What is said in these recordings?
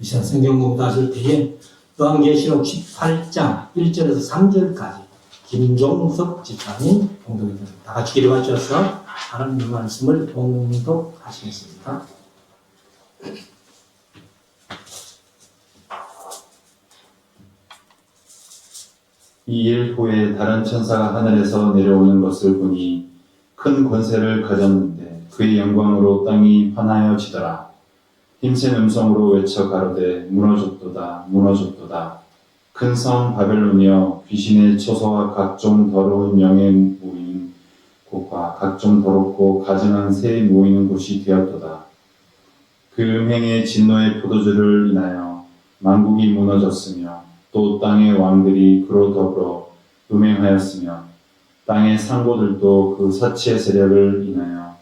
이 시간 성경 공부하실 때에 요한계시록 18장 1절에서 3절까지 김종석 집사님 봉독입니다. 다 같이 기도 하셔서 하나님의 말씀을 봉독하시겠습니다. 이 일 후에 다른 천사가 하늘에서 내려오는 것을 보니 큰 권세를 가졌는데 그의 영광으로 땅이 환하여지더라. 힘센 음성으로 외쳐 가로되 무너졌도다 무너졌도다. 큰 성 바벨론이여 귀신의 처소와 각종 더러운 영의 모이는 곳과 각종 더럽고 가증한 새 모이는 곳이 되었도다. 그 음행의 진노의 포도주를 인하여 만국이 무너졌으며 또 땅의 왕들이 그로 더불어 음행하였으며 땅의 상고들도 그 사치의 세력을 인하여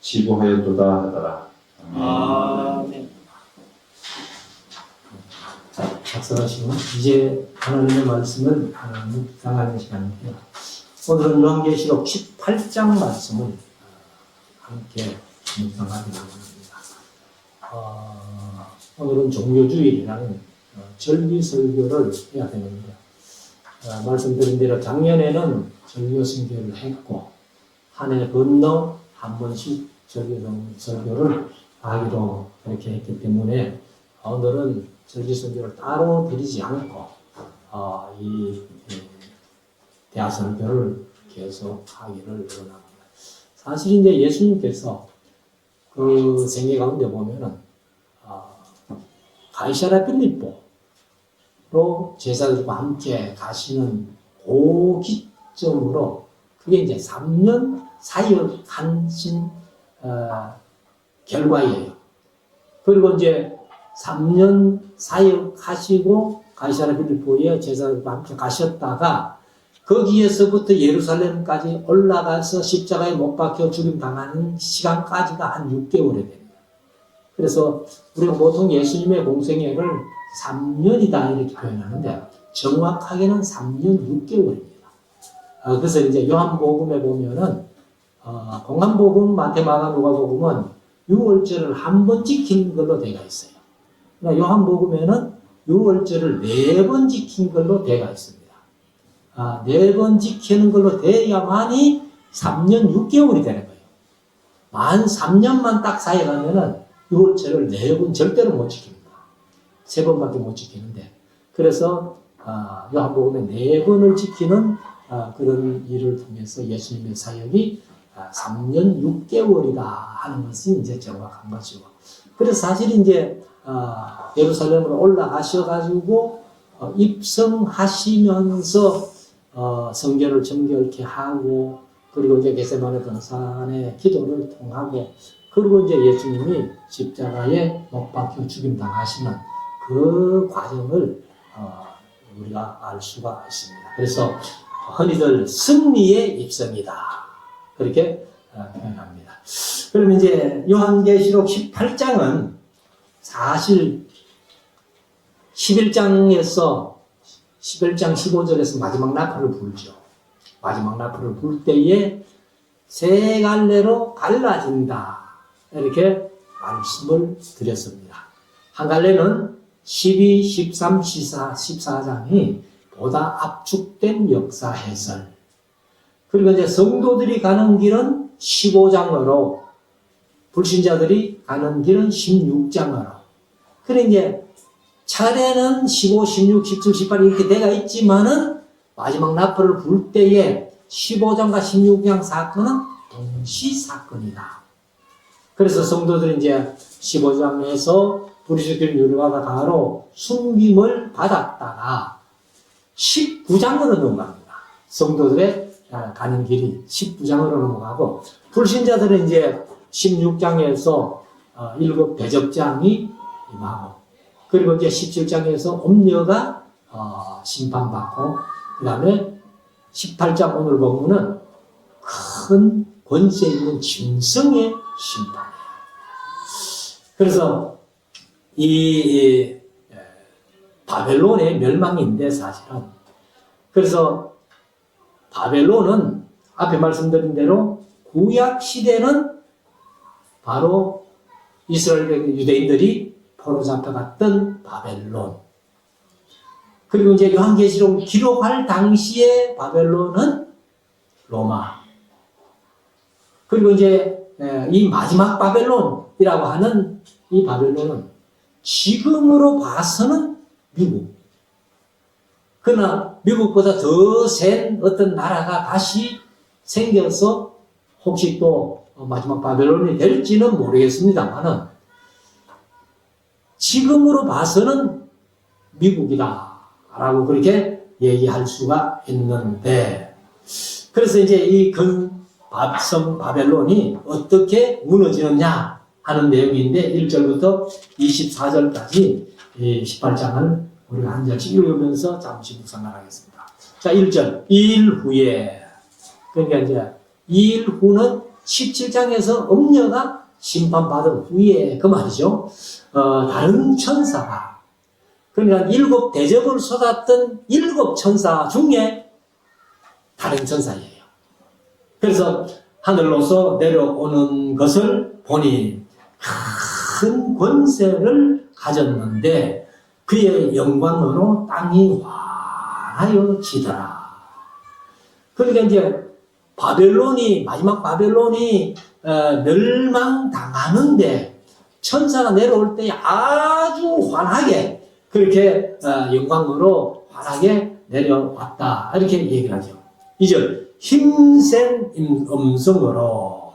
치부하였도다 하더라. 아멘. 작성하시고 이제 하나님의 말씀을 묵상하는 시간인데요. 오늘은 요한계시록 18장 말씀을 함께 묵상하기로 합니다. 오늘은 종교주일이라는 절기 설교를 해야 되는데 말씀드린 대로 작년에는 절기 설교를 했고 한 해 건너 한 번씩 절기 설교를 하기로 그렇게 했기 때문에 오늘은 절기 설교를 따로 드리지 않고 이 대화 설교를 계속 하기를 원합니다. 사실 이제 예수님께서 그 생애 가운데 보면은 가이사랴 빌립보로 제자들과 함께 가시는 그 기점으로 그게 이제 3년 사역하신 결과예요. 그리고 이제 3년 사역하시고 가이사랴 빌립보에 제자들과 함께 가셨다가 거기에서부터 예루살렘까지 올라가서 십자가에 못 박혀 죽임 당하는 시간까지가 한 6개월이 됩니다. 그래서 우리가 보통 예수님의 공생애를 3년이다 이렇게 표현하는데 정확하게는 3년 6개월입니다. 그래서 이제 요한복음에 보면은 공한복음, 마태, 마가, 누가복음은 6월절을 한 번 지킨 걸로 되어 있어요. 그러나 요한복음에는 6월절을 4번 지킨 걸로 되어 있습니다. 4번 지키는 걸로 돼야만이 3년 6개월이 되는 거예요. 만 3년만 딱 사역하면은 6월절을 4번 절대로 못 지킵니다. 3번밖에 못 지키는데 그래서 요한복음에 4번을 지키는 그런 일을 통해서 예수님의 사역이 3년 6개월이다 하는 것이 이제 정확한 것이고 그래서 사실 이제 예루살렘으로 올라가셔가지고 입성하시면서 성전을 정결케 하고 그리고 이제 겟세마네 동산의 기도를 통하고 그리고 이제 예수님이 십자가에 못 박혀 죽임 당하시는 그 과정을 우리가 알 수가 있습니다. 그래서 흔히들 승리의 입성이다 그렇게 표현합니다. 그러면 이제 요한계시록 18장은 사실 11장 15절에서 마지막 나팔을 불죠. 마지막 나팔을 불 때에 세 갈래로 갈라진다 이렇게 말씀을 드렸습니다. 한 갈래는 12, 13, 14장이 보다 압축된 역사 해설. 그리고 이제 성도들이 가는 길은 15장으로, 불신자들이 가는 길은 16장으로. 그래 이제 차례는 15, 16, 17, 18 이렇게 되어 있지만은 마지막 나팔을 불 때에 15장과 16장 사건은 동시 사건이다. 그래서 성도들이 이제 15장에서 브리스길 유리와가 가로 숨김을 받았다가 19장으로 넘어갑니다. 성도들의 가는 길이 19장으로 넘어가고 불신자들은 이제 16장에서 7 대적장이 임하고 그리고 이제 17장에서 엄녀가 심판받고 그 다음에 18장 오늘 본문은 큰 권세 있는 짐승의 심판이에요. 그래서 이 바벨론의 멸망인데 사실은 그래서 바벨론은 앞에 말씀드린 대로 구약 시대는 바로 이스라엘 유대인들이 포로 잡혀갔던 바벨론. 그리고 이제 요한계시록 기록할 당시의 바벨론은 로마. 그리고 이제 이 마지막 바벨론이라고 하는 이 바벨론은 지금으로 봐서는 미국. 그러나 미국보다 더 센 어떤 나라가 다시 생겨서 혹시 또 마지막 바벨론이 될지는 모르겠습니다만은 지금으로 봐서는 미국이다라고 그렇게 얘기할 수가 있는데, 그래서 이제 이 성바벨론이 어떻게 무너지느냐 하는 내용인데 1절부터 24절까지 18장을 우리가 한 절씩 읽으면서 잠시 묵상을 하겠습니다. 자, 1절. 2일 후에, 그러니까 이제 2일 후는 17장에서 음녀가 심판받은 후에 그 말이죠. 다른 천사가, 그러니까 7 대접을 쏟았던 7 천사 중에 다른 천사예요. 그래서 하늘로서 내려오는 것을 보니 큰 권세를 가졌는데 그의 영광으로 땅이 환하여 지더라. 그러니까 이제 바벨론이, 마지막 바벨론이 멸망당하는데 천사가 내려올 때 아주 환하게 그렇게 영광으로 환하게 내려왔다. 이렇게 얘기를 하죠. 2절. 힘센 음성으로,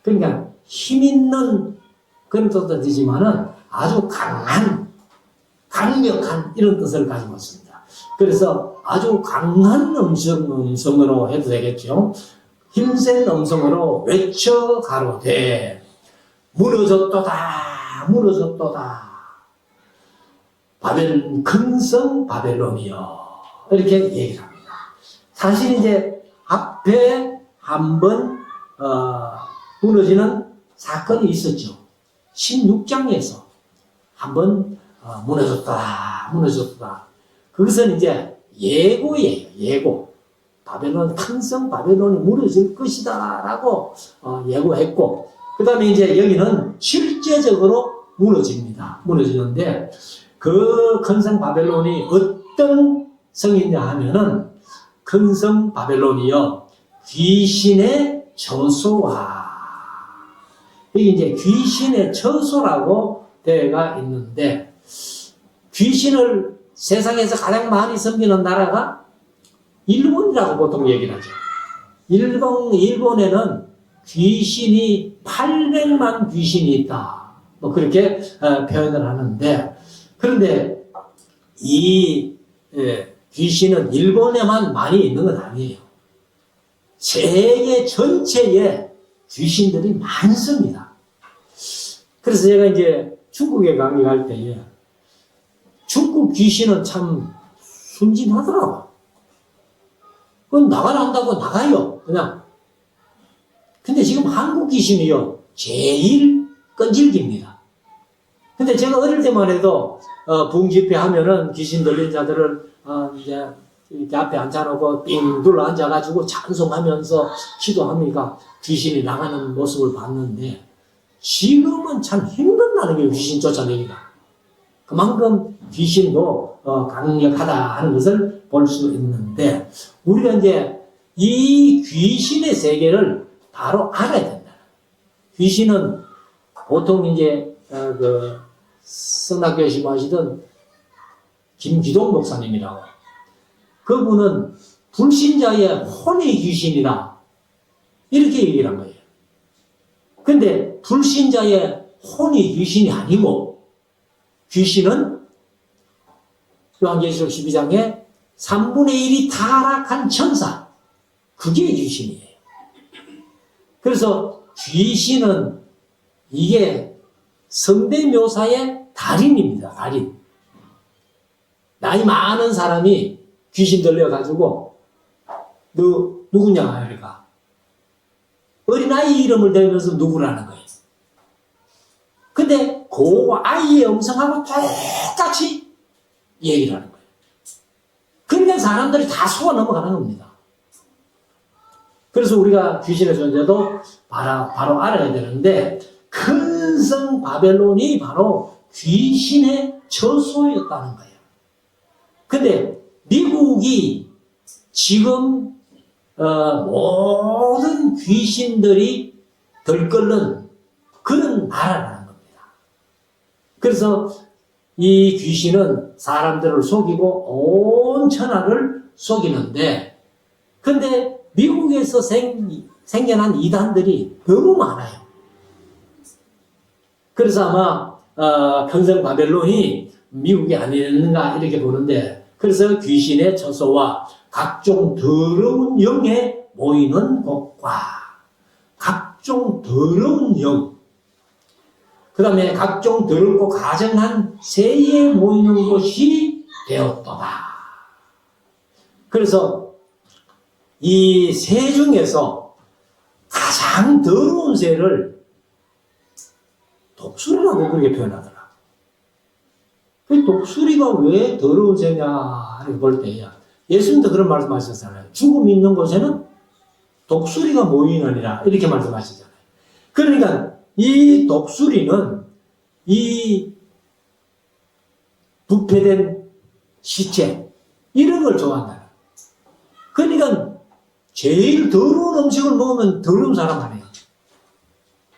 그러니까 힘있는 그런 뜻도 되지만은 아주 강한, 강력한 이런 뜻을 가지고 있습니다. 그래서 아주 강한 음성으로 해도 되겠죠. 힘센 음성으로 외쳐 가로되 무너졌도다, 무너졌도다. 큰성 바벨론이여. 이렇게 얘기를 합니다. 사실 이제 앞에 한번 무너지는 사건이 있었죠. 16장에서 한번 무너졌다, 무너졌다. 그것은 이제 예고예요, 예고. 바벨론, 큰성 바벨론이 무너질 것이다 라고 예고했고, 그 다음에 이제 여기는 실제적으로 무너집니다. 무너지는데 그 큰성 바벨론이 어떤 성이냐 하면은 큰성 바벨론이요, 귀신의 처소와, 이게 이제 귀신의 처소라고 되어가 있는데, 귀신을 세상에서 가장 많이 섬기는 나라가 일본이라고 보통 얘기를 하죠. 일본에는 귀신이 800만 귀신이 있다, 뭐 그렇게 표현을 하는데, 그런데 이 귀신은 일본에만 많이 있는 건 아니에요. 세계 전체에 귀신들이 많습니다. 그래서 제가 이제 중국에 강의할 때에 중국 귀신은 참 순진하더라고. 그건 나가라 한다고 나가요, 그냥. 근데 지금 한국 귀신이요, 제일 끈질깁니다. 근데 제가 어릴 때만 해도 부흥집회 하면은 귀신 들린 자들을 이제 이렇게 앞에 앉아놓고 빙 둘러 앉아가지고 찬송하면서 기도하니까 귀신이 나가는 모습을 봤는데, 지금은 참 힘든다는 게 귀신 쫓아내기가. 그만큼 귀신도 강력하다 하는 것을 볼 수 있는데, 우리가 이제 이 귀신의 세계를 바로 알아야 된다. 귀신은 보통 이제 성락교회 심하시던 김기동 목사님이라고, 그분은 불신자의 혼의 귀신이다 이렇게 얘기를 한 거예요. 근데 불신자의 혼의 귀신이 아니고, 귀신은 요한계시록 12장에 3분의 1이 타락한 천사, 그게 귀신이에요. 그래서 귀신은 이게 성대묘사의 달인입니다. 달인. 나이 많은 사람이 귀신 들려가지고 너 누구냐 그러니까 어린아이 이름을 대면서 누구라는 거예요. 근데 그 아이의 음성하고 똑같이 얘기를 하는 거예요. 그러니까 사람들이 다 속아 넘어가는 겁니다. 그래서 우리가 귀신의 존재도 바로 알아야 되는데, 큰성 바벨론이 바로 귀신의 처소였다는 거예요. 근데 미국이 지금 모든 귀신들이 들끓는 그런 나라라는 겁니다. 그래서 이 귀신은 사람들을 속이고 온 천하를 속이는데, 근데 미국에서 생겨난 이단들이 너무 많아요. 그래서 아마 평생 바벨론이 미국이 아니었는가 이렇게 보는데, 그래서 귀신의 처소와 각종 더러운 영에 모이는 곳과 각종 더러운 영, 그 다음에 각종 더럽고 가증한 새에 모이는 곳이 되었도다. 그래서 이 새 중에서 가장 더러운 새를 독수리라고 그렇게 표현하더라. 그 독수리가 왜 더러운 새냐 이렇게 볼 때야, 예수님도 그런 말씀하셨잖아요. 죽음 있는 곳에는 독수리가 모이느니라 이렇게 말씀하시잖아요. 그러니까 이 독수리는 이 부패된 시체 이런 걸 좋아한다. 그러니까 제일 더러운 음식을 먹으면 더러운 사람 아니에요.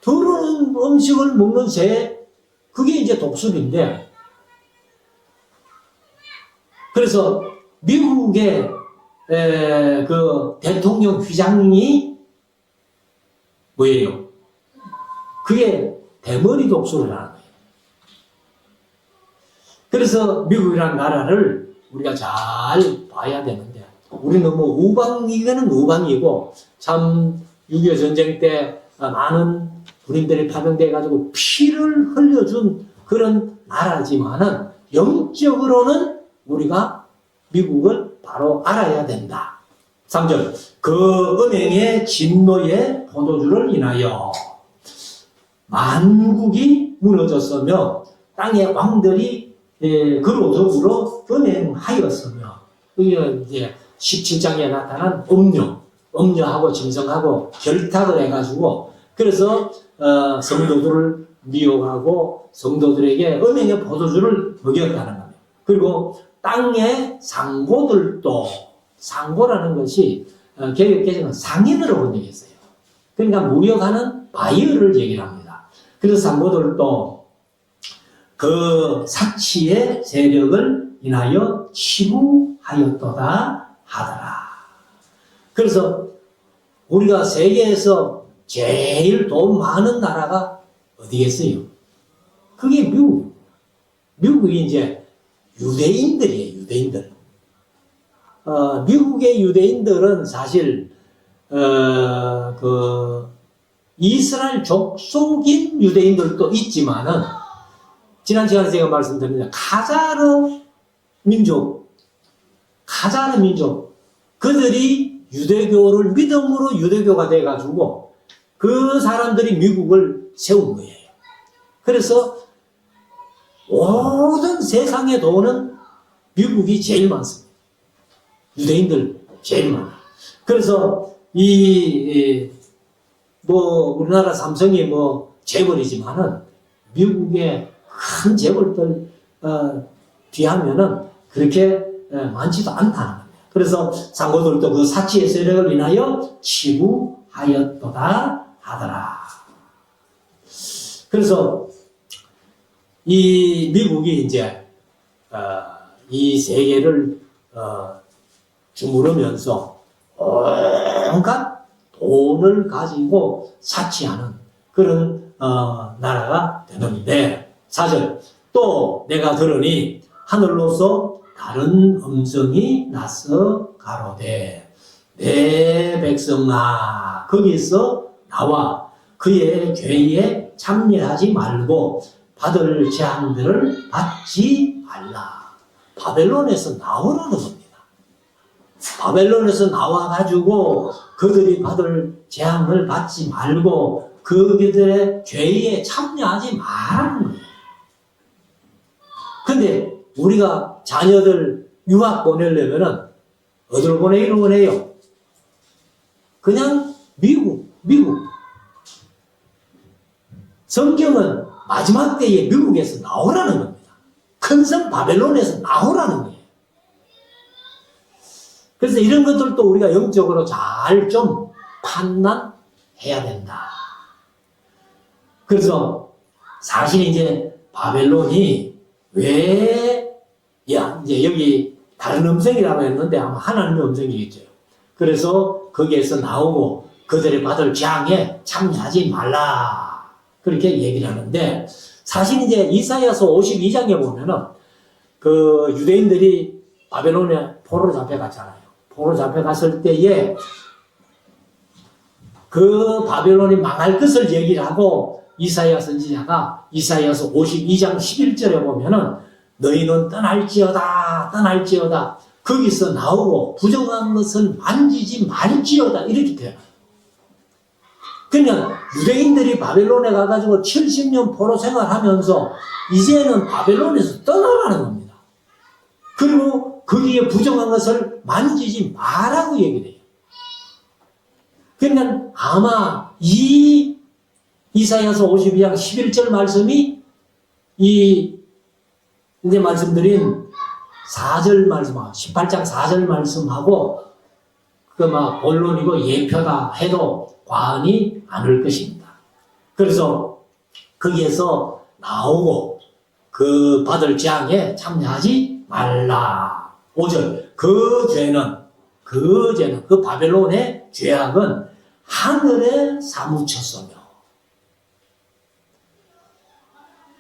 더러운 음식을 먹는 새, 그게 이제 독수리인데, 그래서 미국의 그 대통령 휘장이 뭐예요? 그게 대머리 독수리라는 거예요. 그래서 미국이라는 나라를 우리가 잘 봐야 되는데, 우리는 뭐 우방이거는 우방이고, 참 6.25 전쟁 때 많은 군인들이 파병돼가지고 피를 흘려준 그런 나라지만은, 영적으로는 우리가 미국을 바로 알아야 된다. 3절, 그 은행의 진노의 포도주를 인하여 만국이 무너졌으며 땅의 왕들이 그로 더불어 은행하였으며, 이게 이제 17장에 나타난 음녀하고 짐승하고 결탁을 해가지고, 그래서 성도들을 미혹하고 성도들에게 은행의 포도주를 먹였다는 겁니다. 그리고 땅의 상고들도, 상고라는 것이 개혁개정은 상인으로 번역했어요. 그러니까 무역하는 바이어를 얘기를 합니다. 그래서 상고들도 그 사치의 세력을 인하여 치부하였도다 하더라. 그래서 우리가 세계에서 제일 돈 많은 나라가 어디겠어요? 그게 미국. 미국이 이제 유대인들이에요, 유대인들. 미국의 유대인들은 사실, 이스라엘 족속인 유대인들도 있지만은, 지난 시간에 제가 말씀드렸는데, 카자르 민족, 그들이 유대교를 믿음으로 유대교가 돼가지고, 그 사람들이 미국을 세운 거예요. 그래서 모든 세상의 돈은 미국이 제일 많습니다. 유대인들 제일 많아요. 그래서 우리나라 삼성이 재벌이지만은 미국의 큰 재벌들 비하면은 그렇게 많지도 않다는 겁니다. 그래서 상고들도 그 사치의 세력을 인하여 치부하였도다 하더라. 그래서 이 미국이 이제 이 세계를 주무르면서 온갖 돈을 가지고 사치하는 그런 나라가 되는데, 4절, 또 내가 들으니 하늘로서 다른 음성이 나서 가로되 내 백성아 거기서 나와 그의 죄에 참여하지 말고 받을 재앙들을 받지 말라. 바벨론에서 나오라는 겁니다. 바벨론에서 나와가지고 그들이 받을 재앙을 받지 말고 그들의 죄에 참여하지 말라는 거예요. 근데 우리가 자녀들 유학 보내려면은 어디로 보내기로 원해요? 그냥 미국. 성경은 마지막 때에 미국에서 나오라는 겁니다. 큰 성 바벨론에서 나오라는 거예요. 그래서 이런 것들도 우리가 영적으로 잘 좀 판단해야 된다. 그래서 사실 이제 바벨론이 왜, 이제 여기 다른 음성이라고 했는데 아마 하나님의 음성이겠죠. 그래서 거기에서 나오고 그들이 받을 재앙에 참여하지 말라. 그렇게 얘기를 하는데 사실 이제 이사야서 52장에 보면은 그 유대인들이 바벨론에 포로로 잡혀갔잖아요. 포로로 잡혀갔을 때에 그 바벨론이 망할 것을 얘기를 하고 이사야 선지자가 이사야서 52장 11절에 보면은 너희는 떠날지어다 떠날지어다 거기서 나오고 부정한 것을 만지지 말지어다 이렇게 돼요. 그러니까 유대인들이 바벨론에 가가지고 70년 포로 생활하면서 이제는 바벨론에서 떠나라는 겁니다. 그리고 거기에 부정한 것을 만지지 말라고 얘기를 해요. 그러니까 아마 이 이사야서 52장 11절 말씀이 이 이제 말씀드린 4절 말씀하고 18장 4절 말씀하고 그 막 본론이고 예표다 해도 과언이 않을 것입니다. 그래서 거기에서 나오고 그 받을 재앙에 참여하지 말라. 5절 그 죄는 그 바벨론의 죄악은 하늘에 사무쳤으며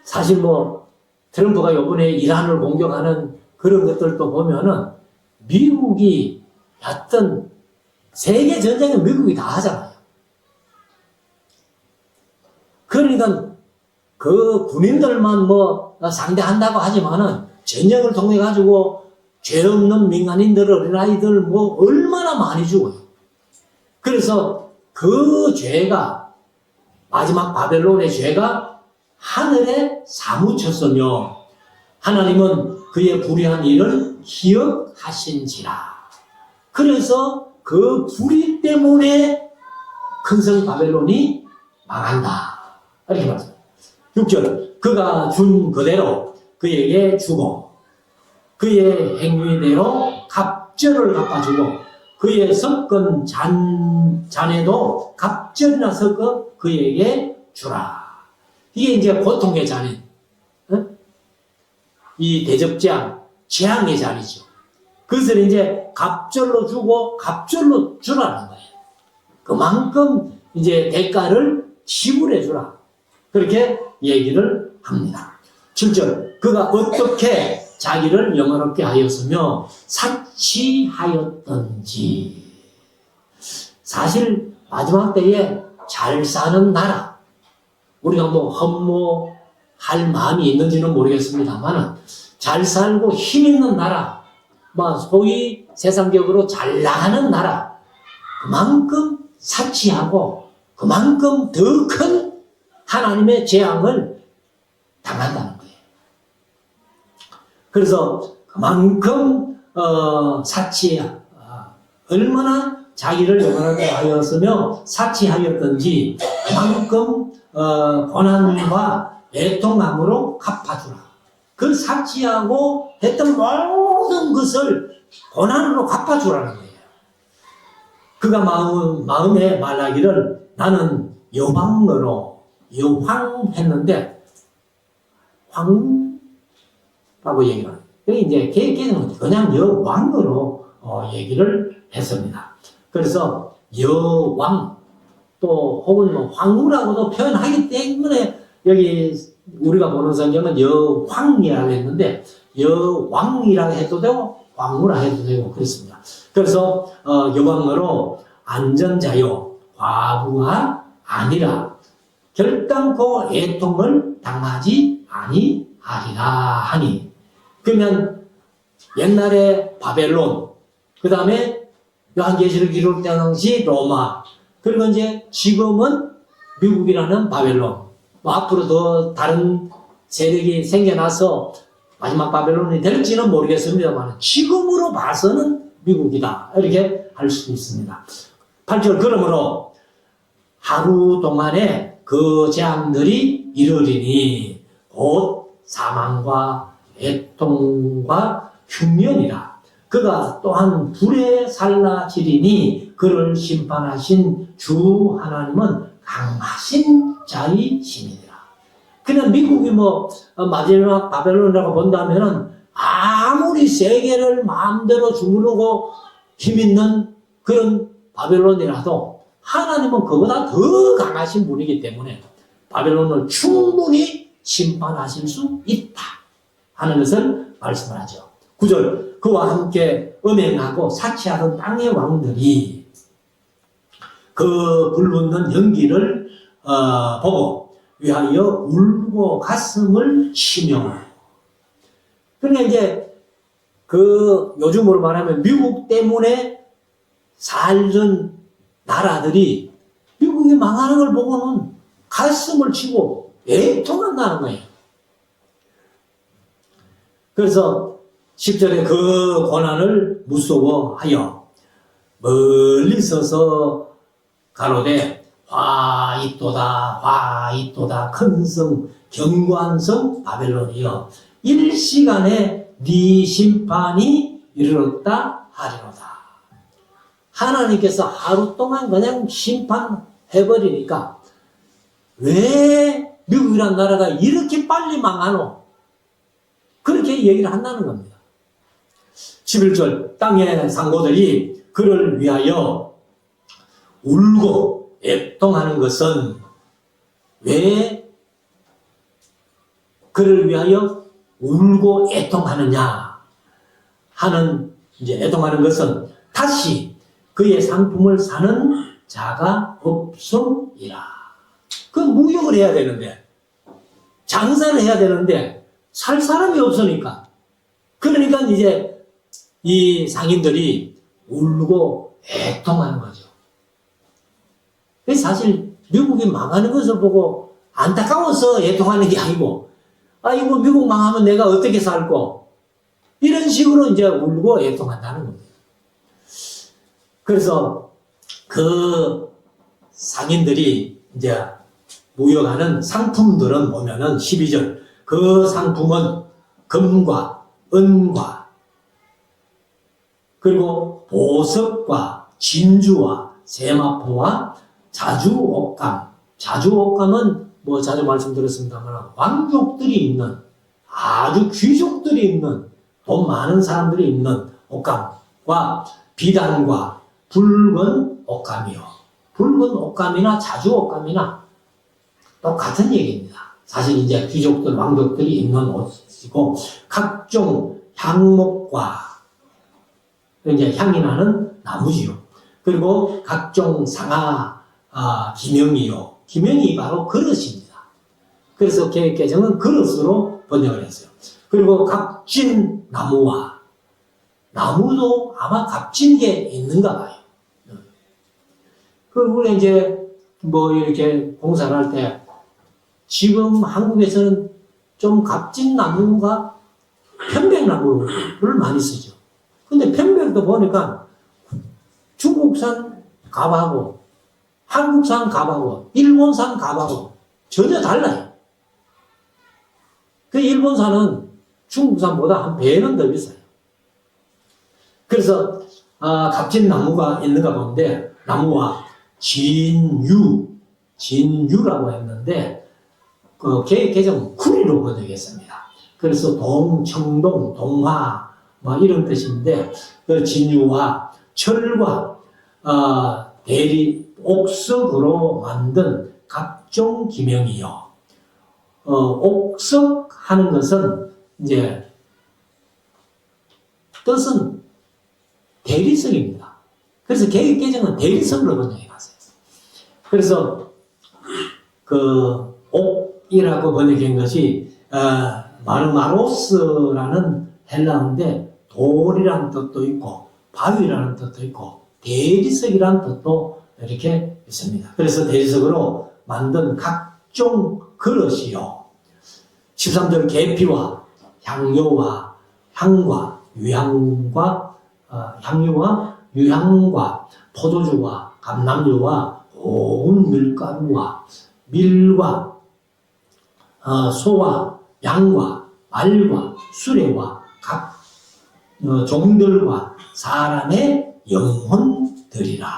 사실 뭐 트럼프가 이번에 이란을 공격하는 그런 것들도 보면은 미국이 어떤 세계 전쟁은 미국이 다 하잖아요. 그러니까 그 군인들만 뭐 상대한다고 하지만은 전쟁을 통해 가지고 죄 없는 민간인들, 어린아이들 뭐 얼마나 많이 죽어요. 그래서 그 죄가 마지막 바벨론의 죄가 하늘에 사무쳤으며 하나님은 그의 불의한 일을 기억하신지라. 그래서 그 불의 때문에 큰성 바벨론이 망한다. 이렇게 말합니다. 6절 그가 준 그대로 그에게 주고 그의 행위대로 갑절을 갚아주고 그의 섞은 잔에도 갑절이나 섞어 그에게 주라. 이게 이제 고통의 잔인, 이 대접재앙, 재앙의 잔이죠. 그것을 이제 갑절로 주고 갑절로 주라는 거예요. 그만큼 이제 대가를 지불해 주라. 그렇게 얘기를 합니다. 7절 그가 어떻게 자기를 영화롭게 하였으며 사치하였던지. 사실 마지막 때에 잘 사는 나라, 우리가 뭐 흠모할 마음이 있는지는 모르겠습니다만 잘 살고 힘 있는 나라, 뭐 소위 세상적으로 잘 나가는 나라, 그만큼 사치하고 그만큼 더 큰 하나님의 재앙을 당한다는 거예요. 그래서 그만큼 얼마나 자기를 영원하게 하였으며 사치하였던지 그만큼 고난과 애통함으로 갚아주라. 그 사치하고 했던 모든 것을 고난으로 갚아주라는 거예요. 그가 마음에 말하기를 나는 여왕으로 여황했는데 황라고 얘기를 해요. 이제 개개는 그냥 여왕으로 얘기를 했습니다. 그래서 여왕 또 혹은 뭐 황후라고도 표현하기 때문에 여기 우리가 보는 성경은 여황이라고 했는데 여왕이라고 해도 되고 황후라 해도 되고 그렇습니다. 그래서 여왕으로 안전자요 과부가 아니라 결단코 애통을 당하지 아니하리라 하니. 그러면 옛날에 바벨론, 그 다음에 요한계시록 기록 당시 로마, 그리고 이제 지금은 미국이라는 바벨론, 뭐 앞으로 더 다른 세력이 생겨나서 마지막 바벨론이 될지는 모르겠습니다만 지금으로 봐서는 미국이다 이렇게 할 수 있습니다. 8절 그러므로 하루 동안에 그 재앙들이 이르리니 곧 사망과 애통과 흉년이라. 그가 또한 불에 살라지리니 그를 심판하신 주 하나님은 강하신 자이심이니라. 그냥 미국이 마지막 바벨론이라고 본다면은 아무리 세계를 마음대로 주무르고 힘있는 그런 바벨론이라도 하나님은 그보다 더 강하신 분이기 때문에 바벨론을 충분히 심판하실 수 있다 하는 것을 말씀을 하죠. 9절, 그와 함께 음행하고 사치하던 땅의 왕들이 그 불붙는 연기를 보고 위하여 울고 가슴을 치며. 그러니까 이제 요즘으로 말하면 미국 때문에 살던 나라들이 미국이 망하는 걸 보고는 가슴을 치고 애통한다는 거예요. 그래서 10절에 그 고난을 무서워하여 멀리 서서 가로되 화 있도다 큰 성 견고한 성 바벨론이여 일시간에 네 심판이 이르렀다 하리로다. 하나님께서 하루 동안 그냥 심판해버리니까 왜 미국이란 나라가 이렇게 빨리 망하노? 그렇게 얘기를 한다는 겁니다. 11절, 땅의 상고들이 그를 위하여 울고 애통하는 것은 왜 그를 위하여 울고 애통하느냐 하는, 이제 애통하는 것은 다시 그의 상품을 사는 자가 없음이라. 그 무역을 해야 되는데, 장사를 해야 되는데 살 사람이 없으니까. 그러니까 이제 이 상인들이 울고 애통하는 거죠. 사실 미국이 망하는 것을 보고 안타까워서 애통하는 게 아니고, 이거 미국 망하면 내가 어떻게 살고, 이런 식으로 이제 울고 애통한다는 겁니다. 그래서 그 상인들이 이제 무역하는 상품들은 보면은 12절, 그 상품은 금과 은과 그리고 보석과 진주와 세마포와 자주옥감. 자주옥감은 자주 말씀드렸습니다만 왕족들이 있는, 아주 귀족들이 있는, 돈 많은 사람들이 있는 옷감과 비단과 붉은 옷감이요. 붉은 옷감이나 자주옷감이나 똑같은 얘기입니다. 사실 이제 귀족들, 왕족들이 입는 옷이고, 각종 향목과 이제 향이 나는 나무지요. 그리고 각종 상아, 기명이요. 기명이 바로 그릇입니다. 그래서 개정은 그릇으로 번역을 했어요. 그리고 값진 나무와, 나무도 아마 값진 게 있는가 봐요. 그리고 우리 이제 이렇게 공사를 할 때, 지금 한국에서는 좀 값진 나무가 편백나무를 많이 쓰죠. 근데 편백도 보니까 중국산 값하고 한국산 값하고 일본산 값하고 전혀 달라요. 그 일본산은 중국산보다 한 배는 더 비싸요. 그래서 값진 나무가 있는가 본데, 나무와 진유라고 했는데 개정 구리로 번역했습니다. 그래서 청동, 동화 이런 뜻인데, 그 진유와 철과 옥석으로 만든 각종 기명이요. 옥석 하는 것은 이제 뜻은 대리석입니다. 그래서 개정은 대리석으로 번역해놨어요. 그래서 그 옥이라고 번역한 것이 마르마로스라는 헬라어인데, 돌이라는 뜻도 있고 바위라는 뜻도 있고 대리석이라는 뜻도 이렇게 있습니다. 그래서 대리석으로 만든 각종 그릇이요. 13절, 계피와 향료와 향과 유향과 포도주와 감람유와 고운 밀가루와 밀과 소와 양과 말과 수레와 각 종들과 사람의 영혼들이라.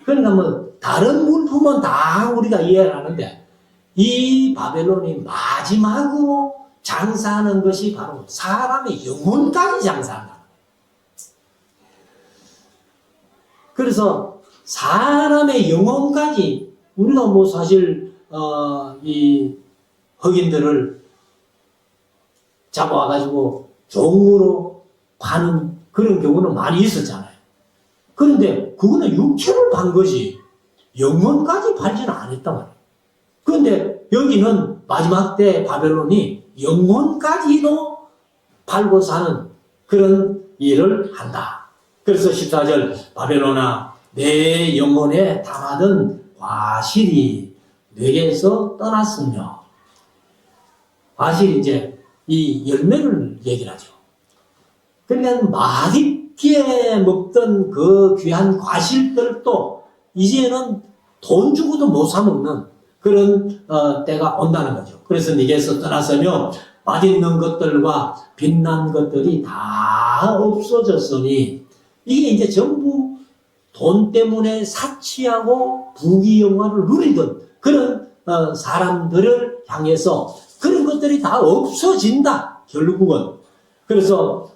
그러니까 뭐 다른 물품은 다 우리가 이해를 하는데 이 바벨론이 마지막으로 장사하는 것이 바로 사람의 영혼까지 장사한다. 그래서 사람의 영혼까지 우리가 뭐 사실 이 흑인들을 잡아와가지고 종으로 파는 그런 경우는 많이 있었잖아요. 그런데 그거는 육체를 판 거지 영혼까지 팔지는 않았단 말이에요. 그런데 여기는 마지막 때 바벨론이 영혼까지도 팔고 사는 그런 일을 한다. 그래서 14절 바벨론아 내 영혼에 담아둔 과실이 내게서 떠났으며 과실이 이제 이 열매를 얘기를 하죠. 그러니까 맛있게 먹던 그 귀한 과실들도 이제는 돈 주고도 못 사 먹는 그런 때가 온다는 거죠. 그래서 네게서 떠났으며 맛있는 것들과 빛난 것들이 다 없어졌으니 이게 이제 전부 돈 때문에 사치하고 부귀영화를 누리던 그런 사람들을 향해서 그런 것들이 다 없어진다. 결국은. 그래서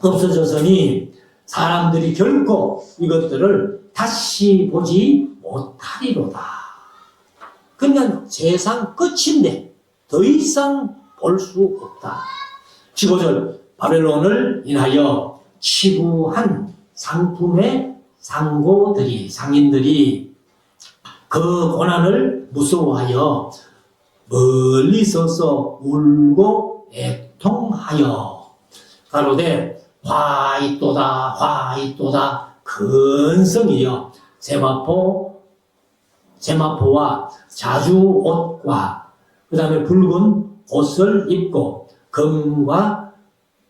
없어졌으니 사람들이 결코 이것들을 다시 보지 못하리로다. 그러니까 세상 끝인데 더 이상 볼 수 없다. 15절 바벨론을 인하여 치부한 상품의 상인들이 그 고난을 무서워하여 멀리 서서 울고 애통하여 가로되 화이또다 근성이여 세마포와 자주옷과 그 다음에 붉은 옷을 입고 금과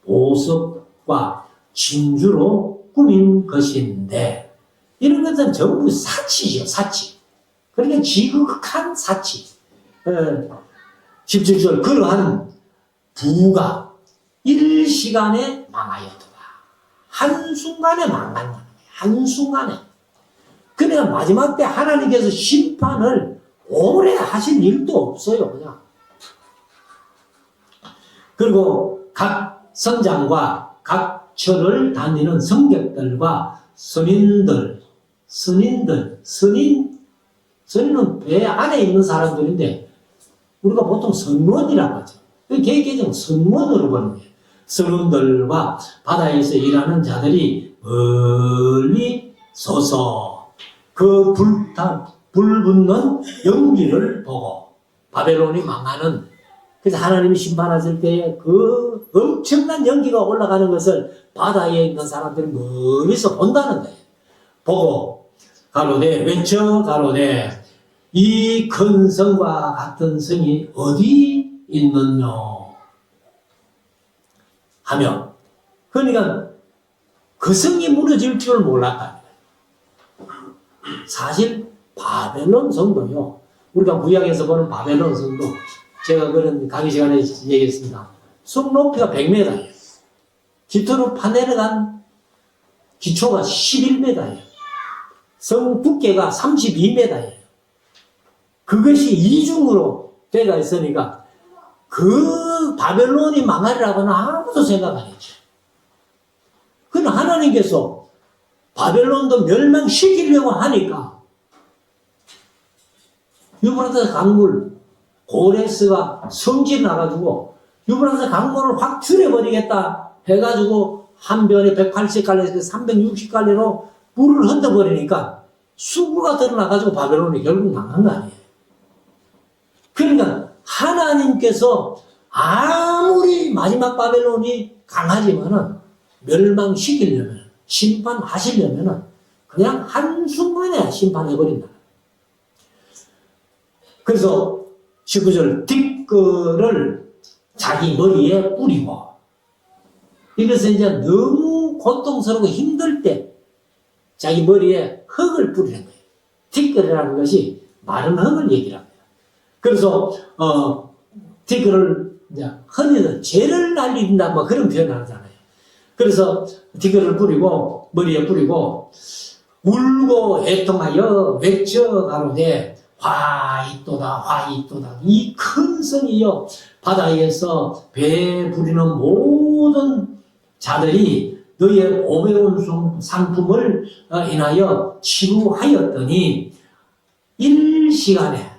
보석과 진주로 꾸민 것인데 이런 것은 전부 사치죠. 사치. 그러니까 지극한 사치. 17절 그러한 부가 일시간에 망하였더라. 한순간에 망한다는 거예요. 한순간에. 그러니까 마지막 때 하나님께서 심판을 오래 하실 일도 없어요. 그냥. 그리고 각 선장과 각 처를 다니는 성객들과 선인은 배 안에 있는 사람들인데 우리가 보통 선원이라고 하죠. 개개정 선원으로 보는 거예요. 선원들과 바다에서 일하는 자들이 멀리 서서 그 불붙는 연기를 보고 바벨론이 망하는 그래서 하나님이 심판하실 때에 그 엄청난 연기가 올라가는 것을 바다에 있는 사람들이 멀리서 본다는 거예요. 보고 가로되 외쳐 가로되 이 큰 성과 같은 성이 어디 있느뇨 하며 그러니까 그 성이 무너질 줄 몰랐다. 사실 바벨론 성도요. 우리가 구약에서 보는 바벨론 성도 제가 그런 강의 시간에 얘기했습니다. 성 높이가 100m예요. 깃으로 파내려간 기초가 11m예요. 성 두께가 32m예요. 그것이 이중으로 되어 있으니까 그 바벨론이 망하리라고는 아무도 생각 안 했죠. 그러나 하나님께서 바벨론도 멸망시키려고 하니까 유브라데 강물 고레스가 성질 나가지고 유브라데 강물을 확 줄여버리겠다 해가지고 한 변에 180갈래에서 360갈래로 물을 흔들버리니까 수구가 드러나가지고 바벨론이 결국 망한 거 아니에요. 그러니까 하나님께서 아무리 마지막 바벨론이 강하지만은 멸망시키려면 심판하시려면은 그냥 한순간에 심판해버린다. 그래서 19절 뒷글을 자기 머리에 뿌리고 이것은 이제 너무 고통스럽고 힘들 때 자기 머리에 흙을 뿌리는 거예요. 뒷글이라는 것이 마른 흥을 얘기를 합니다. 그래서 디그를 이제 흔히는 죄를 날린다 뭐 그런 표현을 하잖아요. 그래서 디그를 뿌리고 머리에 뿌리고 울고 애통하여 외쳐 가로되 화이또다 화이또다 이 큰 성이여 바다에서 배 부리는 모든 자들이 너의 오배운 상품을 인하여 치루하였더니 일시간에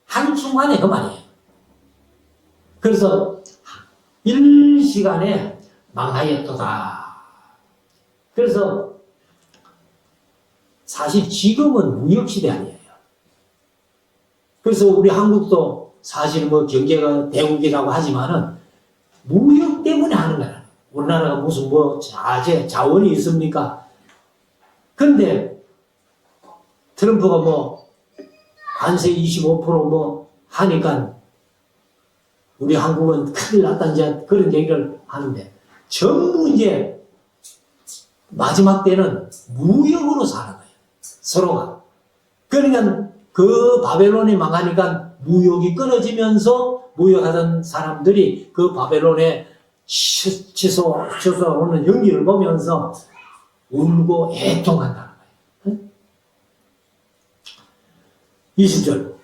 한순간에 그 말이에요. 그래서 일시간에 망하였도다. 그래서 사실 지금은 무역시대 아니에요. 그래서 우리 한국도 사실 뭐 경제가 대국이라고 하지만은 무역 때문에 하는 거야. 우리나라가 무슨 뭐 자원이 있습니까? 근데 트럼프가 뭐 관세 25% 하니까 우리 한국은 큰일 났다 이제 그런 얘기를 하는데 전부 이제 마지막 때는 무역으로 사는 거예요. 서로가. 그러니까 그 바벨론이 망하니까 무역이 끊어지면서 무역하던 사람들이 그 바벨론에 치솟아오는 연기를 보면서 울고 애통한다는 거예요. 20절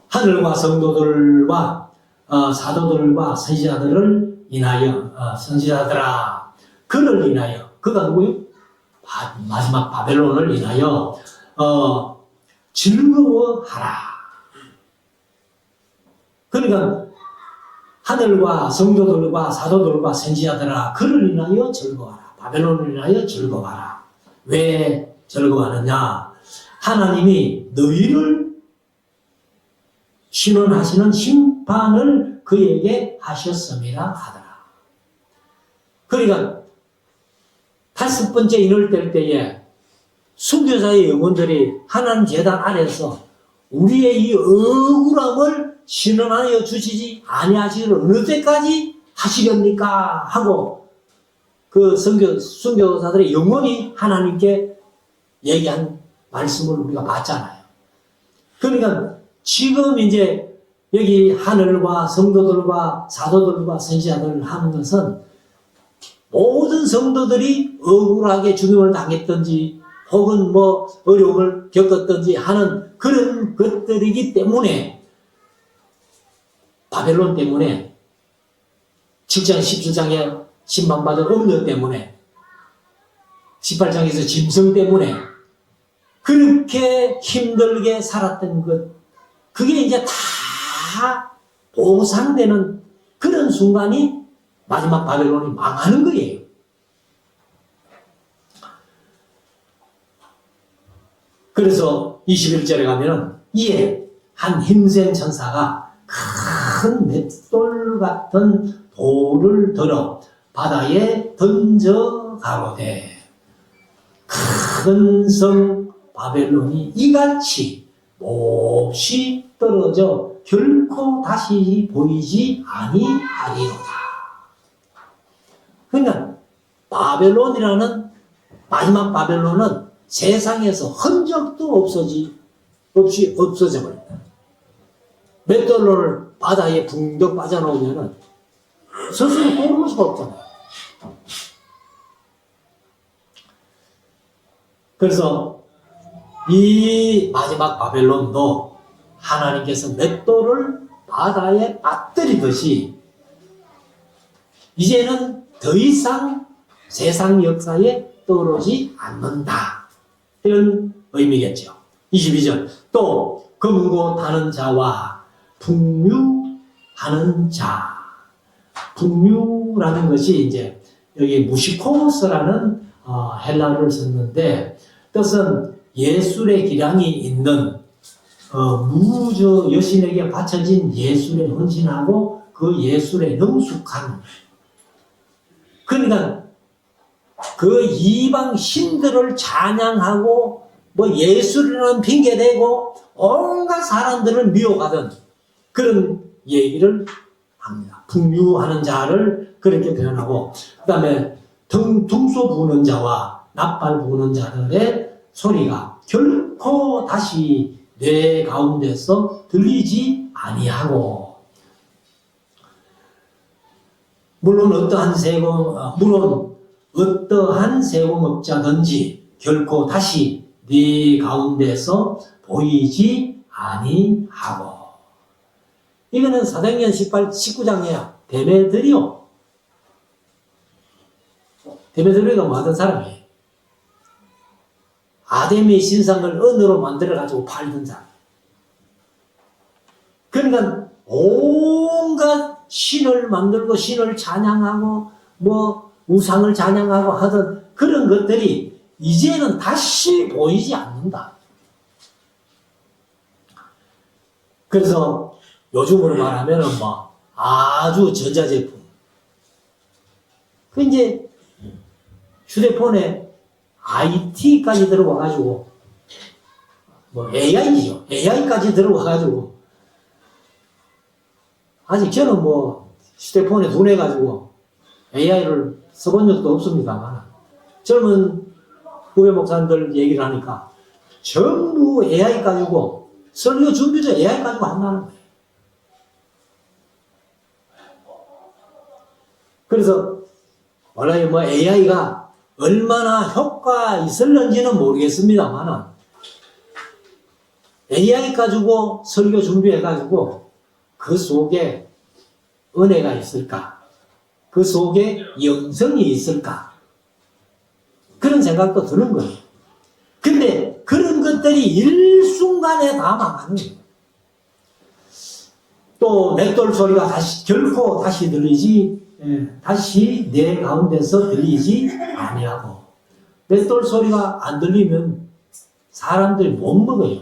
하늘과 성도들과 사도들과 선지자들을 인하여 선지자들아 그를 인하여 그가 누구요? 마지막 바벨론을 인하여 즐거워하라. 그러니까 하늘과 성도들과 사도들과 선지자들아 그를 인하여 즐거워하라. 바벨론을 인하여 즐거워하라. 왜 즐거워하느냐? 하나님이 너희를 신원하시는 심판을 그에게 하셨음이라 하더라. 그러니까 5번째 인을 뗄 때에 순교자의 영혼들이 하나님 제단 아래서 우리의 이 억울함을 신원하여 주시지 아니하시기를 어느 때까지 하시렵니까? 하고 그 순교자들의 영혼이 하나님께 얘기한 말씀을 우리가 봤잖아요. 그러니까 지금 이제 여기 하늘과 성도들과 사도들과 선지자들을 하는 것은 모든 성도들이 억울하게 죽임을 당했든지 혹은 뭐 어려움을 겪었든지 하는 그런 것들이기 때문에 바벨론 때문에 7장 17장에 심판받은 음녀 때문에 18장에서 짐승 때문에 그렇게 힘들게 살았던 것 그게 이제 다 보상되는 그런 순간이 마지막 바벨론이 망하는 거예요. 그래서 21절에 가면은 이에 한 힘센 천사가 큰 맷돌 같은 돌을 들어 바다에 던져 가로되 큰 성 바벨론이 이같이 몹시 떨어져 결코 다시 보이지 아니하리로다. 그러니까 바벨론이라는 마지막 바벨론은 세상에서 흔적도 없이 없어져 버린다. 맷돌을 바다에 붕덕 빠져나오면은 스스로 꼬를 수가 없잖아요. 그래서 이 마지막 바벨론도 하나님께서 맷돌을 바다에 빠뜨리듯이 이제는 더 이상 세상 역사에 떠오르지 않는다. 이런 의미겠죠. 22절 또 검고 타는 자와 풍류하는 자. 풍류라는 것이 이제 여기 무시코스라는 헬라어를 썼는데 뜻은 예술의 기량이 있는 무저 여신에게 바쳐진 예술에 헌신하고 그 예술에 능숙한 그러니까 그 이방 신들을 찬양하고 뭐 예술이라는 핑계대고 온갖 사람들을 미워하던 그런 얘기를 합니다. 풍류하는 자를 그렇게 표현하고 그 다음에 둥소 부는 자와 나팔 부는 자들의 소리가 결코 다시 뇌 가운데서 들리지 아니하고. 물론 어떠한 세공업자든지 결코 다시 네 가운데서 보이지 아니하고. 이거는 사도행전 19장이야. 데메드리오. 데메드리오가 뭐 하던 사람이에요? 아데미 신상을 은으로 만들어가지고 팔던 사람. 그러니까 온갖 신을 만들고 신을 찬양하고 뭐 우상을 찬양하고 하던 그런 것들이 이제는 다시 보이지 않는다. 그래서 요즘으로 말하면 뭐 아주 전자제품. 그 이제 휴대폰에 IT까지 들어와가지고 뭐 AI죠. AI까지 들어와가지고 아직 저는 뭐 휴대폰에 둔해가지고 AI를 써본 적도 없습니다만 젊은 후배 목사님들 얘기를 하니까 전부 AI 가지고 설교 준비도 AI 가지고 한다는 거예요. 그래서 원래 뭐 AI가 얼마나 효과 있을는지는 모르겠습니다만 AI 가지고 설교 준비해가지고 그 속에 은혜가 있을까? 그 속에 영성이 있을까? 그런 생각도 드는 거예요. 근데 그런 것들이 일순간에 다 망하는 거예요. 또 맷돌 소리가 결코 다시 들리지, 다시 내 가운데서 들리지 아니하고. 맷돌 소리가 안 들리면 사람들이 못 먹어요.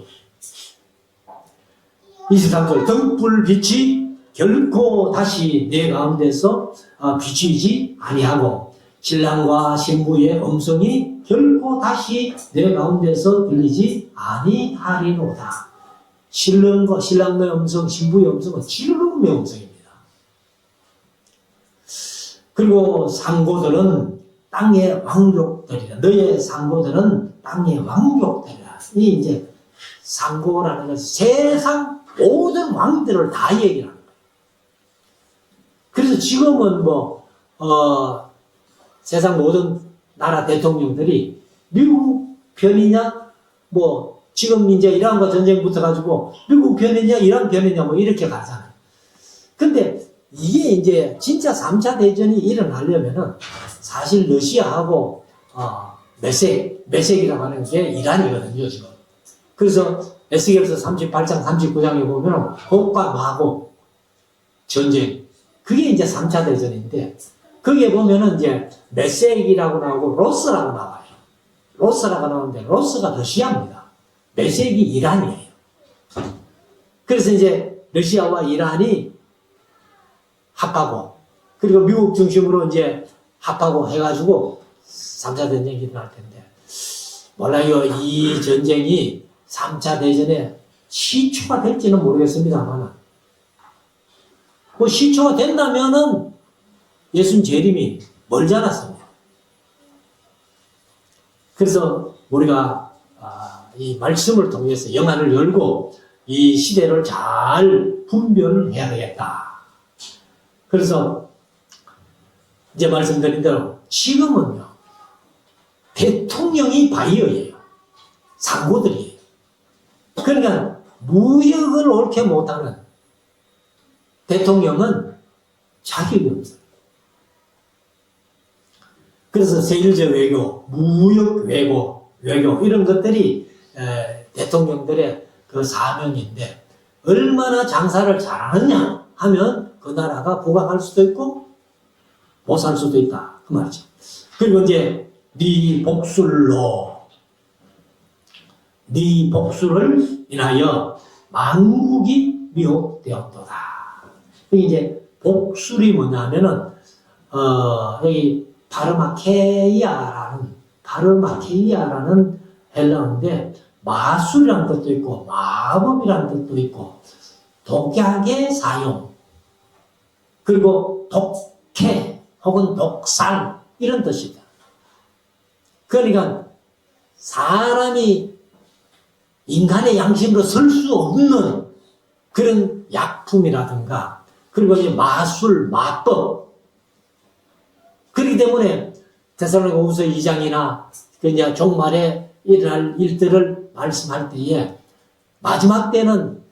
23절 등불빛이 결코 다시 내 가운데서 비추이지 아니하고 신랑과 신부의 음성이 결코 다시 내 가운데서 들리지 아니하리로다. 신랑의 음성, 신부의 음성은 지름의 음성입니다. 그리고 상고들은 땅의 왕족들이라. 너의 상고들은 땅의 왕족들이라. 이 이제 상고라는 것은 세상 모든 왕들을 다 얘기하는 거예요. 그래서 지금은 세상 모든 나라 대통령들이 미국 편이냐, 지금 이제 이란과 전쟁 붙어가지고 미국 편이냐, 이란 편이냐, 이렇게 가잖아요. 근데 이게 이제 진짜 3차 대전이 일어나려면은 사실 러시아하고, 메섹이라고 하는 게 이란이거든요, 지금. 그래서 에스겔서 38장, 39장에 보면 복과 마곡 전쟁. 그게 이제 3차 대전인데, 거기에 보면은 이제 메섹이라고 나오고 로스라고 나와요. 로스라고 나오는데, 로스가 러시아입니다. 메섹이 이란이에요. 그래서 이제 러시아와 이란이 합하고, 그리고 미국 중심으로 이제 합하고 해가지고 3차 대전이 일어날 텐데, 몰라요. 이 전쟁이 3차 대전에 시초가 될지는 모르겠습니다만, 시초가 된다면은 예수님 재림이 멀지 않았습니다. 그래서 우리가 이 말씀을 통해서 영안을 열고 이 시대를 잘 분별해야 되겠다. 그래서 이제 말씀드린 대로 지금은요, 대통령이 바이어예요. 상고들이에요. 그러니까 무역을 옳게 못하는 대통령은 자격이 없어요. 그래서 세일제 외교, 무역 외교 이런 것들이 대통령들의 그 사명인데, 얼마나 장사를 잘하느냐 하면 그 나라가 부강할 수도 있고 못 살 수도 있다, 그 말이죠. 그리고 이제 네 복수를 인하여 만국이 미혹되었도다. 이제 복술이 뭐냐면은 여기 파르마케이아라는 헬라어인데, 마술이라는 뜻도 있고 마법이라는 뜻도 있고 독약의 사용, 그리고 독해 혹은 독살, 이런 뜻이다. 그러니까 사람이 인간의 양심으로 설 수 없는 그런 약품이라든가, 그리고 이제 마술, 마법. 그렇기 때문에 데살로니가후서 2장이나 그 이제 종말에 일어날 일들을 말씀할 때에 마지막 때는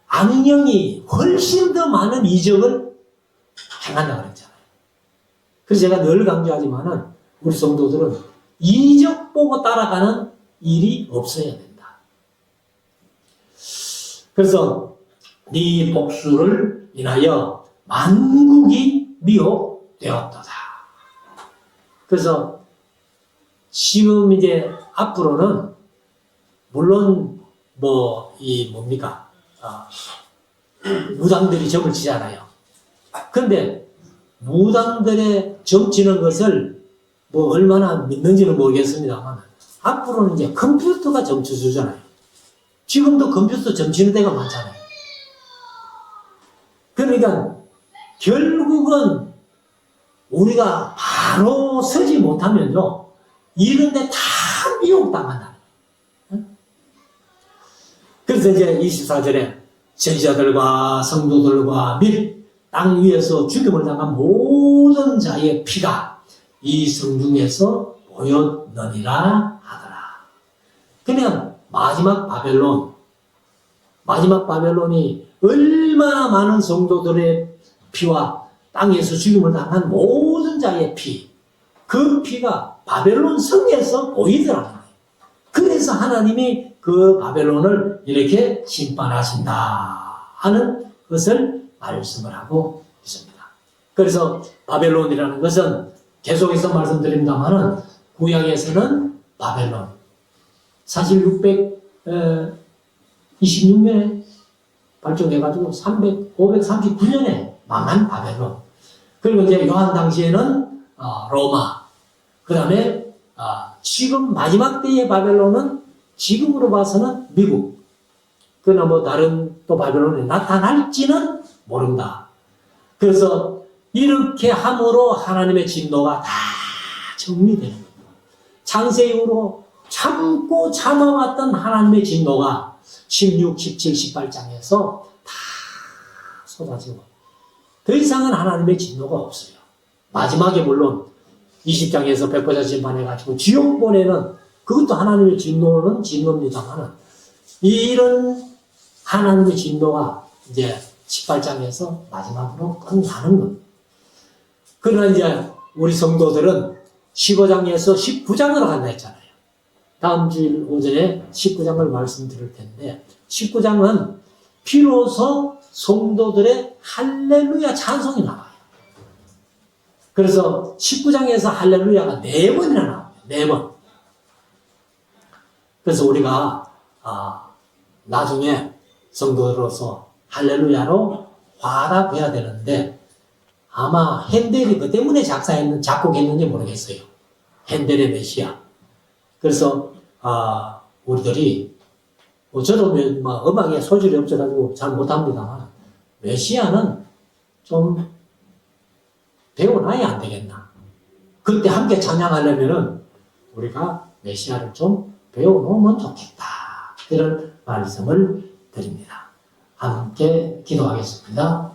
악령이 훨씬 더 많은 이적을 행한다고 그랬잖아요. 그래서 제가 늘 강조하지만은 우리 성도들은 이적 보고 따라가는 일이 없어야 된다. 그래서 네 복수를 인하여 만국이 미혹되었도다. 그래서 지금 이제 앞으로는 물론 뭡니까? 무당들이 점을 치잖아요. 근데 무당들의 점 치는 것을 얼마나 믿는지는 모르겠습니다만 앞으로는 이제 컴퓨터가 점 쳐주잖아요. 지금도 컴퓨터 점 치는 데가 많잖아요. 그러니까 결국은 우리가 바로 서지 못하면요, 이런데 다 미혹당한다. 그래서 이제 24절에 전지자들과 성도들과 및 땅 위에서 죽임을 당한 모든 자의 피가 이 성중에서 보였느니라 하더라. 그냥 마지막 바벨론이 얼마나 많은 성도들의 피와 땅에서 죽임을 당한 모든 자의 피, 그 피가 바벨론 성에서 보이더라. 그래서 하나님이 그 바벨론을 이렇게 심판하신다 하는 것을 말씀을 하고 있습니다. 그래서 바벨론이라는 것은 계속해서 말씀드립니다만은 구약에서는 바벨론 사실 626년에 발족해가지고 539년에 망한 바벨론. 그리고 이제 요한 당시에는 로마. 그 다음에 지금 마지막 때의 바벨론은 지금으로 봐서는 미국. 그러나 다른 또 바벨론이 나타날지는 모른다. 그래서 이렇게 함으로 하나님의 진노가 다 정리되는 겁니다. 창세 이후로 참고 참아왔던 하나님의 진노가 16, 17, 18장에서 다 쏟아지고 더 이상은 하나님의 진노가 없어요. 마지막에 물론 20장에서 백보자 심판해가지고 지옥 보내는 그것도 하나님의 진노는 진노입니다만은 이런 하나님의 진노가 이제 18장에서 마지막으로 끝나는 겁니다. 그러나 이제 우리 성도들은 15장에서 19장으로 간다 했잖아요. 다음 주일 오전에 19장을 말씀드릴 텐데 19장은 비로소 성도들의 할렐루야 찬송이 나와요. 그래서 19장에서 할렐루야가 4번이나 나와요. 4번. 그래서 우리가 나중에 성도로서 할렐루야로 화답해야 되는데 아마 핸델이 그 때문에 작곡했는지 모르겠어요. 핸델의 메시아. 그래서 우리들이 저도 음악에 소질이 없어가지고 잘 못합니다만 메시아는 좀 배워놔야 안 되겠나. 그때 함께 찬양하려면은 우리가 메시아를 좀 배워놓으면 좋겠다. 이런 말씀을 드립니다. 함께 기도하겠습니다.